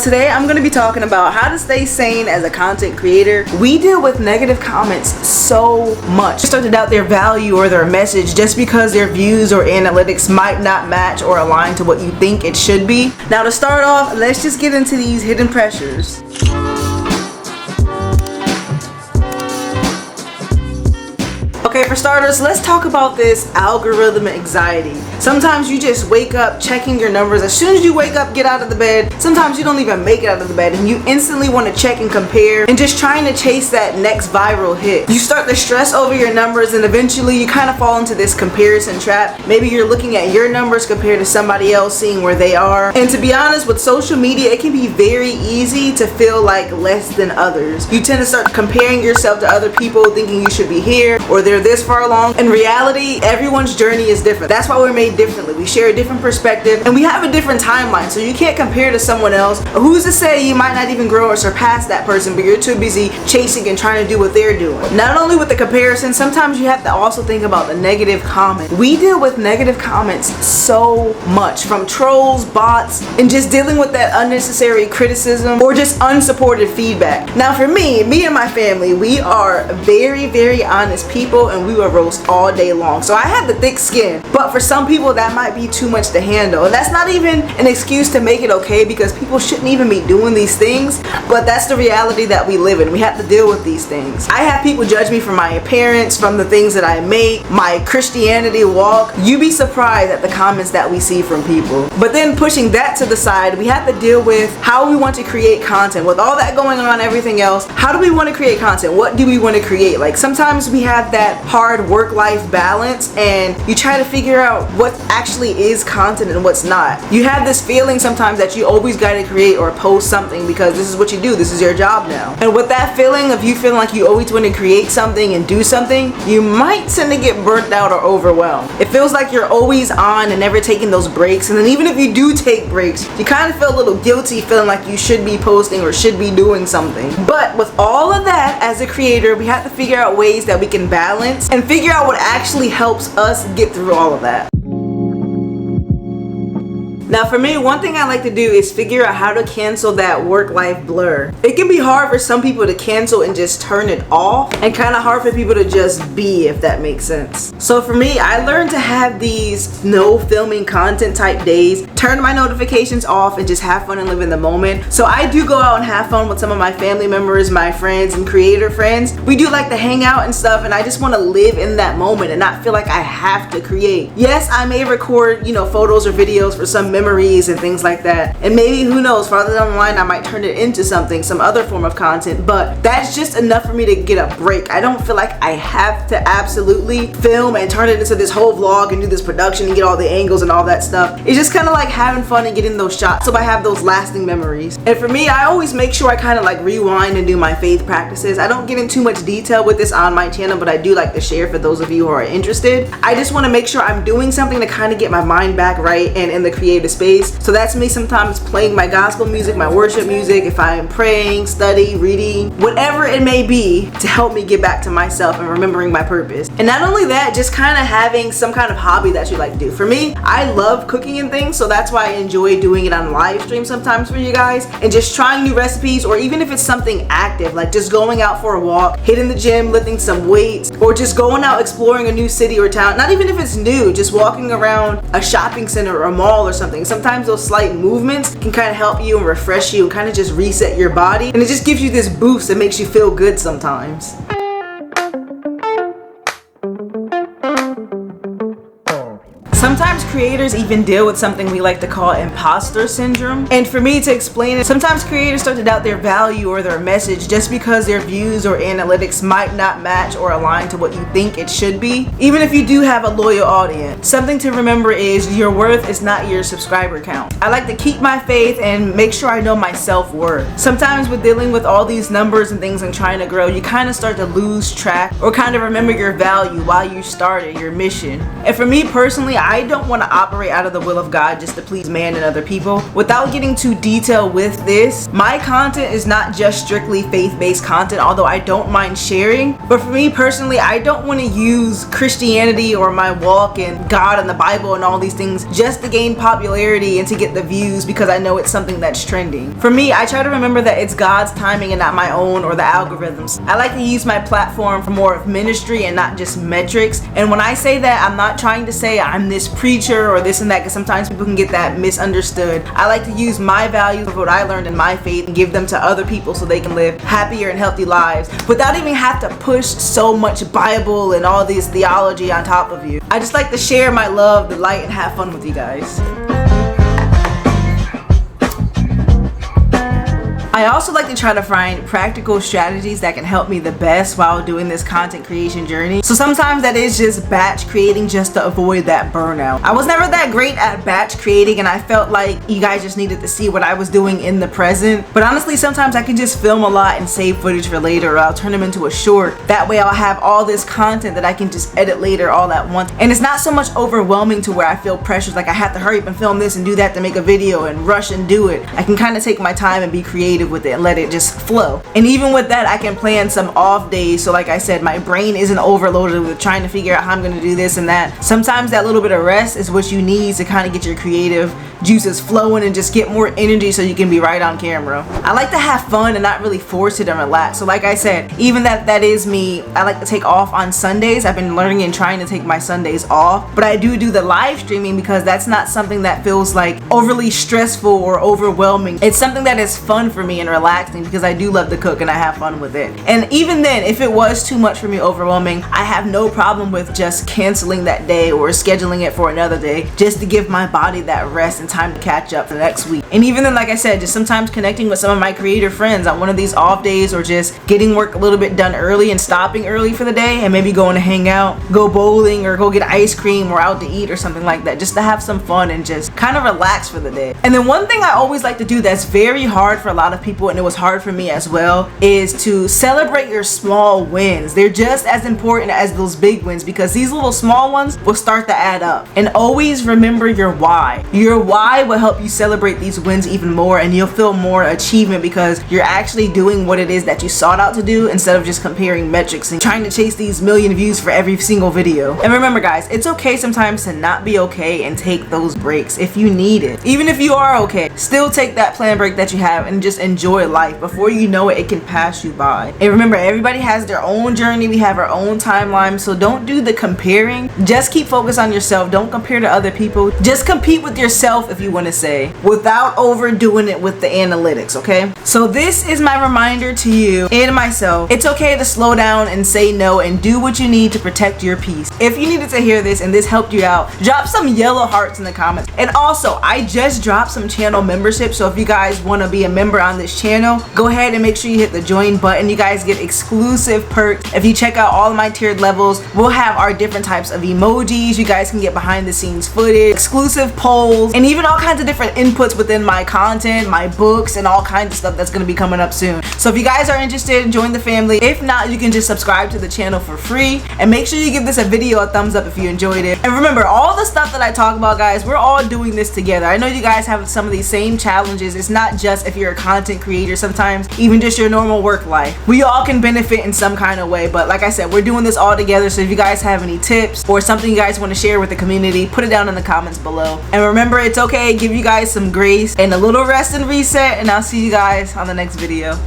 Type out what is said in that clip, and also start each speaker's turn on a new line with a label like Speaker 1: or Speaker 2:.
Speaker 1: Today I'm going to be talking about how to stay sane as a content creator. We deal with negative comments so much. They start to doubt their value or their message just because their views or analytics might not match or align to what you think it should be. Now to start off, let's just get into these hidden pressures. Okay, for starters, let's talk about this algorithm anxiety. Sometimes you just wake up checking your numbers. As soon as you wake up, get out of the bed. Sometimes you don't even make it out of the bed and you instantly want to check and compare and just trying to chase that next viral hit. You start to stress over your numbers and eventually you kind of fall into this comparison trap. Maybe you're looking at your numbers compared to somebody else, seeing where they are. And to be honest, with social media, it can be very easy to feel like less than others. You tend to start comparing yourself to other people, thinking you should be here or they're this far along. In reality, everyone's journey is different. That's why we're made differently. We share a different perspective and we have a different timeline, so you can't compare to someone else. Who's to say you might not even grow or surpass that person, but you're too busy chasing and trying to do what they're doing. Not only with the comparison, sometimes you have to also think about the negative comment. We deal with negative comments so much, from trolls, bots, and just dealing with that unnecessary criticism or just unsupported feedback. Now for me and my family, we are very honest people and we will roast all day long. So I have the thick skin, but for some people that might be too much to handle. And that's not even an excuse to make it okay, because people shouldn't even be doing these things, but that's the reality that we live in. We have to deal with these things. I have people judge me for my appearance, from the things that I make, my Christianity walk. You'd be surprised at the comments that we see from people. But then pushing that to the side, we have to deal with how we want to create content. With all that going on, everything else, how do we want to create content? What do we want to create? Like sometimes we have that hard work-life balance and you try to figure out what actually is content and what's not. You have this feeling sometimes that you always got to create or post something because this is what you do, this is your job now. And with that feeling of you feeling like you always want to create something and do something, you might tend to get burnt out or overwhelmed. It feels like you're always on and never taking those breaks, and then even if you do take breaks, you kind of feel a little guilty, feeling like you should be posting or should be doing something. But with all of that, as a creator, we have to figure out ways that we can balance and figure out what actually helps us get through all of that. Now for me, one thing I like to do is figure out how to cancel that work-life blur. It can be hard for some people to cancel and just turn it off, and kind of hard for people to just be, if that makes sense. So for me, I learned to have these no filming content type days, turn my notifications off and just have fun and live in the moment. So I do go out and have fun with some of my family members, my friends and creator friends. We do like to hang out and stuff, and I just want to live in that moment and not feel like I have to create. Yes, I may record, photos or videos for some memories and things like that, and maybe, who knows, farther down the line I might turn it into something, some other form of content, but that's just enough for me to get a break. I don't feel like I have to absolutely film and turn it into this whole vlog and do this production and get all the angles and all that stuff. It's just kind of like having fun and getting those shots so I have those lasting memories. And for me, I always make sure I kind of like rewind and do my faith practices. I don't get into too much detail with this on my channel, but I do like to share for those of you who are interested. I just want to make sure I'm doing something to kind of get my mind back right and in the creative space. So that's me sometimes playing my gospel music, my worship music, if I'm praying, study, reading, whatever it may be, to help me get back to myself and remembering my purpose. And not only that, just kind of having some kind of hobby that you like to do. For me, I love cooking and things, so that's why I enjoy doing it on live stream sometimes for you guys, and just trying new recipes, or even if it's something active, like just going out for a walk, hitting the gym, lifting some weights, or just going out exploring a new city or town. Not even if it's new, just walking around a shopping center or a mall or something. Sometimes those slight movements can kind of help you and refresh you and kind of just reset your body, and it just gives you this boost that makes you feel good sometimes. Sometimes creators even deal with something we like to call imposter syndrome. And for me to explain it, sometimes creators start to doubt their value or their message just because their views or analytics might not match or align to what you think it should be, even if you do have a loyal audience. Something to remember is your worth is not your subscriber count. I like to keep my faith and make sure I know my self-worth. Sometimes with dealing with all these numbers and things and trying to grow, you kind of start to lose track or kind of remember your value while you started your mission. And for me personally, I don't want to operate out of the will of God just to please man and other people. Without getting too detailed with this, my content is not just strictly faith-based content, although I don't mind sharing. But for me personally, I don't want to use Christianity or my walk and God and the Bible and all these things just to gain popularity and to get the views because I know it's something that's trending. For me, I try to remember that it's God's timing and not my own or the algorithms. I like to use my platform for more of ministry and not just metrics. And when I say that, I'm not trying to say I'm this preacher or this and that, because sometimes people can get that misunderstood. I like to use my values of what I learned in my faith and give them to other people so they can live happier and healthy lives without even have to push so much Bible and all this theology on top of you. I just like to share my love, the light, and have fun with you guys. I also like to try to find practical strategies that can help me the best while doing this content creation journey. So sometimes that is just batch creating just to avoid that burnout. I was never that great at batch creating and I felt like you guys just needed to see what I was doing in the present. But honestly, sometimes I can just film a lot and save footage for later, or I'll turn them into a short. That way I'll have all this content that I can just edit later all at once. And it's not so much overwhelming to where I feel pressures like I have to hurry up and film this and do that to make a video and rush and do it. I can kind of take my time and be creative with it and let it just flow. And even with that, I can plan some off days. So like I said, my brain isn't overloaded with trying to figure out how I'm going to do this and that. Sometimes that little bit of rest is what you need to kind of get your creative juices flowing and just get more energy so you can be right on camera. I like to have fun and not really force it and relax. So like I said, even that is me. I like to take off on Sundays. I've been learning and trying to take my Sundays off, but I do the live streaming because that's not something that feels like overly stressful or overwhelming. It's something that is fun for me and relaxing because I do love to cook and I have fun with it. And even then, if it was too much for me, overwhelming, I have no problem with just canceling that day or scheduling it for another day just to give my body that rest and time to catch up for the next week. And even then, like I said, just sometimes connecting with some of my creator friends on one of these off days, or just getting work a little bit done early and stopping early for the day and maybe going to hang out, go bowling, or go get ice cream or out to eat or something like that, just to have some fun and just kind of relax for the day. And then one thing I always like to do that's very hard for a lot of people, and it was hard for me as well, is to celebrate your small wins. They're just as important as those big wins because these little small ones will start to add up. And always remember your why. Your why will help you celebrate these wins even more, and you'll feel more achievement because you're actually doing what it is that you sought out to do instead of just comparing metrics and trying to chase these million views for every single video. And remember guys, it's okay sometimes to not be okay and take those breaks if you need it. Even if you are okay, still take that planned break that you have and just enjoy life. Before you know it, it can pass you by. And remember, everybody has their own journey. We have our own timeline, so don't do the comparing. Just keep focused on yourself. Don't compare to other people. Just compete with yourself, if you want to say, without overdoing it with the analytics, okay? So this is my reminder to you and myself. It's okay to slow down and say no and do what you need to protect your peace. If you needed to hear this and this helped you out, drop some yellow hearts in the comments. And also, I just dropped some channel membership, so if you guys want to be a member on this channel, go ahead and make sure you hit the join button. You guys get exclusive perks. If you check out all of my tiered levels, we'll have our different types of emojis. You guys can get behind the scenes footage, exclusive polls, and even all kinds of different inputs within my content, my books, and all kinds of stuff that's going to be coming up soon. So if you guys are interested, join the family. If not, you can just subscribe to the channel for free, and make sure you give this a video a thumbs up if you enjoyed it. And remember, all the stuff that I talk about, guys, we're all doing this together. I know you guys have some of these same challenges. It's not just if you're a content creator, sometimes even just your normal work life. We all can benefit in some kind of way, but like I said, we're doing this all together. So if you guys have any tips or something you guys want to share with the community, put it down in the comments below. And remember, it's okay, give you guys some grace and a little rest and reset, and I'll see you guys on the next video.